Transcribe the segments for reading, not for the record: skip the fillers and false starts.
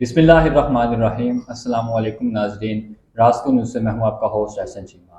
بسم اللہ الرحمن الرحیم۔ السلام علیکم ناظرین، راسکو نیوز سے میں ہوں آپ کا ہوسٹ احسن چیمہ۔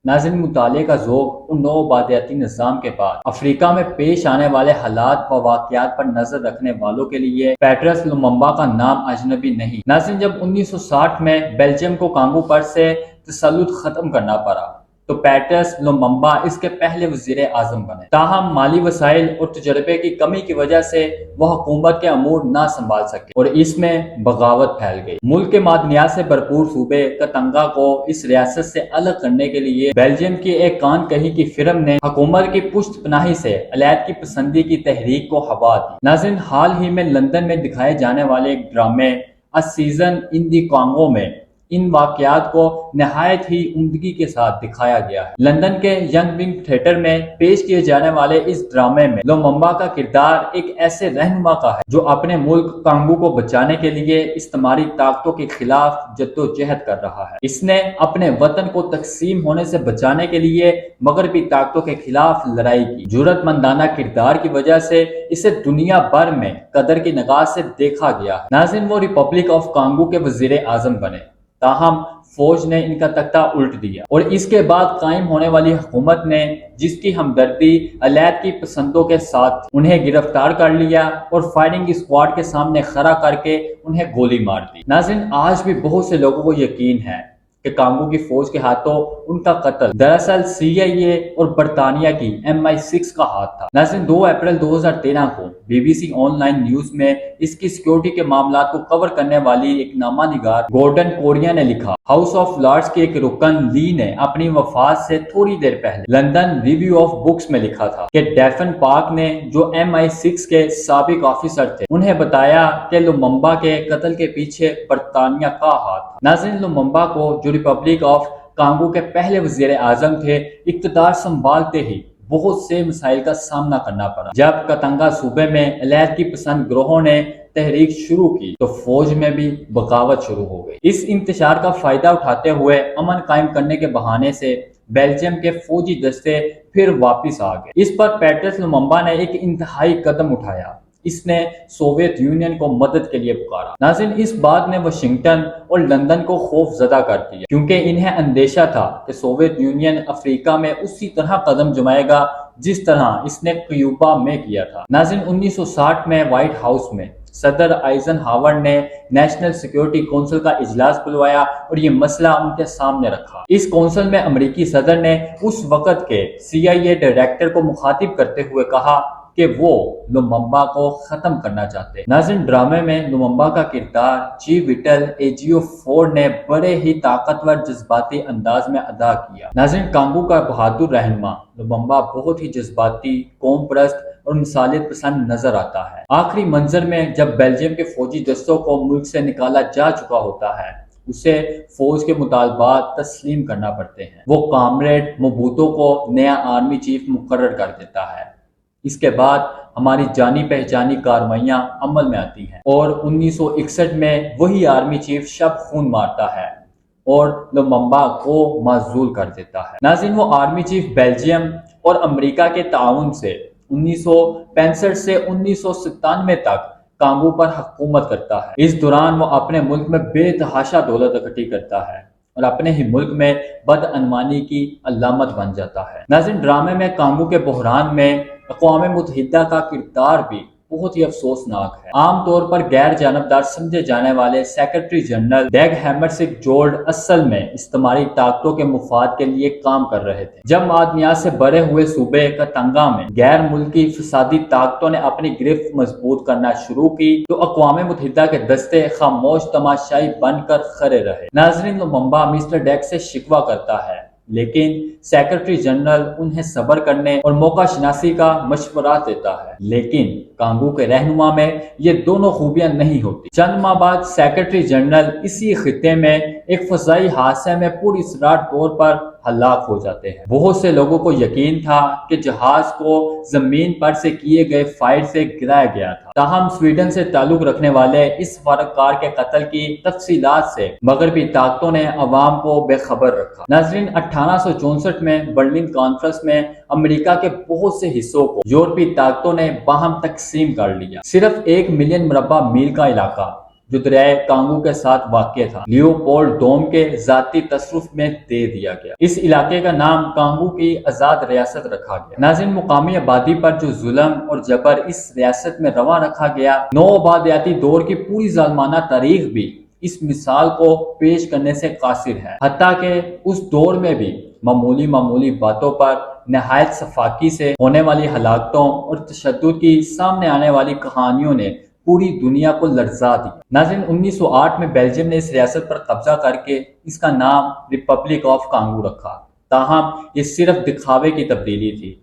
ناظرین، مطالعے کا ذوق اور نو آبادیاتی نظام کے بعد افریقہ میں پیش آنے والے حالات و واقعات پر نظر رکھنے والوں کے لیے پیٹرس لوممبا کا نام اجنبی نہیں۔ ناظرین، جب 1960 میں بیلجیم کو کانگو پر سے تسلط ختم کرنا پڑا تو پیٹرس لوممبا اس کے پہلے وزیر اعظم بنے۔ تاہم مالی وسائل اور تجربے کی کمی کی وجہ سے وہ حکومت کے امور نہ سنبھال سکے اور اس میں بغاوت پھیل گئی۔ ملک کے معدنیات سے بھرپور صوبے کتنگا کو اس ریاست سے الگ کرنے کے لیے بیلجیم کی ایک کان کہیں کی فرم نے حکومت کی پشت پناہی سے علیحدگی پسندی کی تحریک کو ہوا دی۔ ناظرین، حال ہی میں لندن میں دکھائے جانے والے ایک ڈرامے اے سیزن ان دی کانگو میں ان واقعات کو نہایت ہی عمدگی کے ساتھ دکھایا گیا ہے۔ لندن کے ینگ ونگ تھیٹر میں پیش کیے جانے والے اس ڈرامے میں لوممبا کا کردار ایک ایسے رہنما کا ہے جو اپنے ملک کانگو کو بچانے کے لیے استعماری طاقتوں کے خلاف جدوجہد کر رہا ہے۔ اس نے اپنے وطن کو تقسیم ہونے سے بچانے کے لیے مغربی طاقتوں کے خلاف لڑائی کی۔ جرأت مندانہ کردار کی وجہ سے اسے دنیا بھر میں قدر کی نگاہ سے دیکھا گیا ہے۔ ناظرین، وہ ریپبلک آف کانگو کے وزیر اعظم بنے، تاہم فوج نے ان کا تختہ الٹ دیا اور اس کے بعد قائم ہونے والی حکومت نے جس کی ہمدردی علیحدگی پسندوں کے ساتھ انہیں گرفتار کر لیا اور فائرنگ اسکواڈ کے سامنے کھڑا کر کے انہیں گولی مار دی۔ ناظرین، آج بھی بہت سے لوگوں کو یقین ہے کہ کانگو کی فوج کے ہاتھوں ان کا قتل دراصل CIA اور برطانیہ کی MI6 کا ہاتھ تھا۔ ناظرین، 2 اپریل 2013 کو BBC آن لائن نیوز میں اس کی سیکیورٹی کے معاملات کو کور کرنے والی ایک نامہ نگار گورڈن کوریا نے لکھا، ہاؤس آف لارڈز کے ایک رکن لی نے اپنی وفات سے تھوڑی دیر پہلے لندن ریویو آف بکس میں لکھا تھا کہ ڈیفن پارک نے جو MI6 کے سابق آفیسر تھے انہیں بتایا کہ لوممبا کے قتل کے پیچھے برطانیہ کا ہاتھ تھا۔ ناظرین، لوممبا کو جو ریپبلک آف کانگو کے پہلے وزیر اعظم تھے، اقتدار سنبھالتے ہی بہت سے مسائل کا سامنا کرنا پڑا۔ جب کتنگا صوبے میں علیحدگی پسند گروہوں نے تحریک شروع کی تو فوج میں بھی بغاوت شروع ہو گئی۔ اس انتشار کا فائدہ اٹھاتے ہوئے امن قائم کرنے کے بہانے سے بیلجیم کے فوجی دستے پھر واپس آ گئے۔ اس پر پیٹرس لوممبا نے ایک انتہائی قدم اٹھایا، اس نے سوویت یونین کو مدد کے لیے پکارا۔ ناظرین، اس بات نے واشنگٹن اور لندن کو خوف زدہ کر دیا کیونکہ انہیں اندیشہ تھا کہ سوویت یونین افریقہ میں اسی طرح قدم جمائے گا جس طرح اس نے کیوبا میں کیا تھا۔ ناظرین، 1960 میں وائٹ ہاؤس میں صدر آئزن ہاور نے نیشنل سیکیورٹی کونسل کا اجلاس بلوایا اور یہ مسئلہ ان کے سامنے رکھا۔ اس کونسل میں امریکی صدر نے اس وقت کے CIA ڈائریکٹر کو مخاطب کرتے ہوئے کہا کہ وہ لوممبا کو ختم کرنا چاہتے ہیں۔ ناظرین، ڈرامے میں لوممبا کا کردار جی وٹل ایجیوفور نے بڑے ہی طاقتور جذباتی انداز میں ادا کیا۔ ناظرین، کانگو کا بہادر رہنما لوممبا بہت ہی جذباتی، قوم پرست اور انسانیت پسند نظر آتا ہے۔ آخری منظر میں جب بیلجیم کے فوجی دستوں کو ملک سے نکالا جا چکا ہوتا ہے، اسے فوج کے مطالبات تسلیم کرنا پڑتے ہیں۔ وہ کامریڈ موبوتو کو نیا آرمی چیف مقرر کر دیتا ہے۔ اس کے بعد ہماری جانی پہچانی کارروائیاں عمل میں آتی ہیں اور 1961 میں وہی آرمی چیف شب خون مارتا ہے اور لوممبا کو معزول کر دیتا ہے۔ ناظرین، وہ آرمی چیف بیلجیم اور امریکہ کے تعاون سے 1965 سے 1997 تک کانگو پر حکومت کرتا ہے۔ اس دوران وہ اپنے ملک میں بے تحاشا دولت اکٹھی کرتا ہے اور اپنے ہی ملک میں بدعنوانی کی علامت بن جاتا ہے۔ ناظرین، ڈرامے میں کانگو کے بحران میں اقوام متحدہ کا کردار بھی بہت ہی افسوسناک ہے۔ عام طور پر غیر جانبدار سمجھے جانے والے سیکرٹری جنرل ڈیگ ہیمرسک جولڈ اصل میں استعماری طاقتوں کے مفاد کے لیے کام کر رہے تھے۔ جب معدنیات سے بھرے ہوئے صوبے کتنگا میں غیر ملکی فسادی طاقتوں نے اپنی گرفت مضبوط کرنا شروع کی تو اقوام متحدہ کے دستے خاموش تماشائی بن کر کھڑے رہے۔ ناظرین، لوممبا مسٹر ڈیگ سے شکوہ کرتا ہے لیکن سیکرٹری جنرل انہیں صبر کرنے اور موقع شناسی کا مشورہ دیتا ہے، لیکن کانگو کے رہنما میں یہ دونوں خوبیاں نہیں ہوتی۔ چند ماہ بعد سیکرٹری جنرل اسی خطے میں ایک فضائی حادثے میں پوری اسرار طور پر ہلاک ہو جاتے ہیں۔ بہت سے لوگوں کو یقین تھا کہ جہاز کو زمین پر سے کیے گئے فائر سے گرایا گیا تھا، تاہم سویڈن سے تعلق رکھنے والے اس سفارتکار کے قتل کی تفصیلات سے مغربی طاقتوں نے عوام کو بے خبر رکھا۔ ناظرین، 1864 میں برلن کانفرنس میں امریکہ کے بہت سے حصوں کو یورپی طاقتوں نے باہم تقسیم کر لیا۔ صرف 1 ملین مربع میل کا علاقہ جو دریائے کانگو کے ساتھ واقع تھا لیوپولڈ دوم کے ذاتی تصرف میں دے دیا گیا۔ اس علاقے کا نام کانگو کی آزاد ریاست رکھا گیا۔ ناظرین، مقامی آبادی پر جو ظلم اور جبر اس ریاست میں رواں رکھا گیا، نو آبادیاتی دور کی پوری ظالمانہ تاریخ بھی اس مثال کو پیش کرنے سے قاصر ہے۔ حتیٰ کہ اس دور میں بھی معمولی باتوں پر نہایت سفاکی سے ہونے والی ہلاکتوں اور تشدد کی سامنے آنے والی کہانیوں نے پوری دنیا کو لرزا دی۔ ناظرین، 1908 میں بیلجیم نے اس ریاست پر قبضہ کر کے اس کا نام ریپبلک آف کانگو رکھا، تاہم یہ صرف دکھاوے کی تبدیلی تھی۔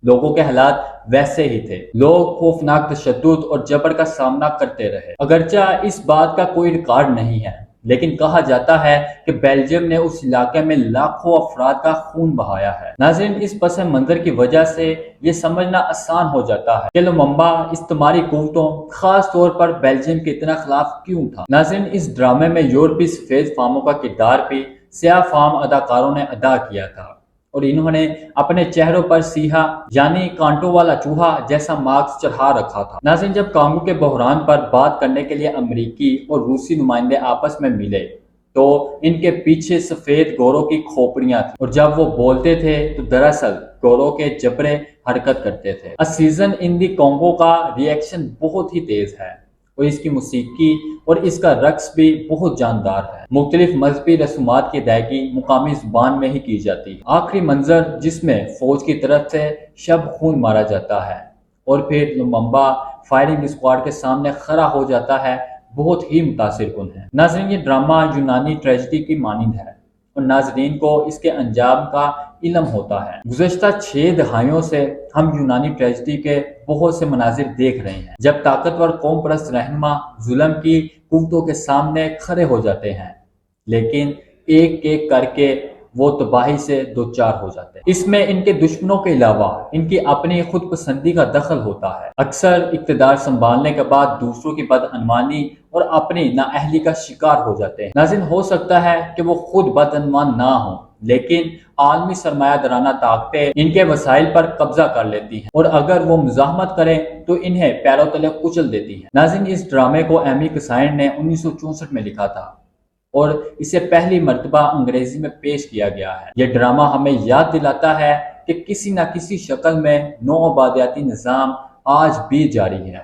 لوگوں کے حالات ویسے ہی تھے، لوگ خوفناک تشدد اور جبر کا سامنا کرتے رہے۔ اگرچہ اس بات کا کوئی ریکارڈ نہیں ہے، لیکن کہا جاتا ہے کہ بیلجیم نے اس علاقے میں لاکھوں افراد کا خون بہایا ہے۔ ناظرین، اس پس منظر کی وجہ سے یہ سمجھنا آسان ہو جاتا ہے کہ لوممبا استعماری قوتوں، خاص طور پر بیلجیم کے اتنا خلاف کیوں تھا۔ ناظرین، اس ڈرامے میں یورپی سفید فاموں کا کردار بھی سیاہ فام اداکاروں نے ادا کیا تھا، اور انہوں نے اپنے چہروں پر سیاہ یعنی کانٹوں والا چوہا جیسا ماسک چڑھا رکھا تھا۔ ناظرین، جب کانگو کے بحران پر بات کرنے کے لیے امریکی اور روسی نمائندے آپس میں ملے تو ان کے پیچھے سفید گوروں کی کھوپڑیاں تھیں، اور جب وہ بولتے تھے تو دراصل گوروں کے جبرے حرکت کرتے تھے۔ A Season in the Congo کا ریئیکشن بہت ہی تیز ہے، اور اس کی موسیقی اور اس کا رقص بھی بہت جاندار ہے۔ مختلف مذہبی رسومات کی ادائیگی مقامی زبان میں ہی کی جاتی ہے۔ آخری منظر جس میں فوج کی طرف سے شب خون مارا جاتا ہے اور پھر لوممبا فائرنگ اسکواڈ کے سامنے کھڑا ہو جاتا ہے، بہت ہی متاثر کن ہے۔ ناظرین، یہ ڈرامہ یونانی ٹریجڈی کی مانند ہے، اور ناظرین کو اس کے انجام کا علم ہوتا ہے۔ گزشتہ 6 دہائیوں سے ہم یونانی ٹریجڈی کے بہت سے مناظر دیکھ رہے ہیں، جب طاقتور قوم پرست رہنما ظلم کی قوتوں کے سامنے کھڑے ہو جاتے ہیں، لیکن ایک ایک کر کے وہ تباہی سے دوچار ہو جاتے ہیں۔ اس میں ان کے دشمنوں کے علاوہ ان کی اپنی خود پسندی کا دخل ہوتا ہے۔ اکثر اقتدار سنبھالنے کے بعد دوسروں کی بدعنوانی اور اپنی نااہلی کا شکار ہو جاتے ہیں۔ ناظرین، ہو سکتا ہے کہ وہ خود بدعنوان نہ ہوں، لیکن عالمی سرمایہ دارانہ طاقتیں ان کے وسائل پر قبضہ کر لیتی ہیں، اور اگر وہ مزاحمت کریں تو انہیں پیروں تلے کچل دیتی ہیں۔ ناظرین، اس ڈرامے کو ایمی کسائن نے 1964 میں لکھا تھا، اور اسے پہلی مرتبہ انگریزی میں پیش کیا گیا ہے۔ یہ ڈرامہ ہمیں یاد دلاتا ہے کہ کسی نہ کسی شکل میں نو آبادیاتی نظام آج بھی جاری ہے۔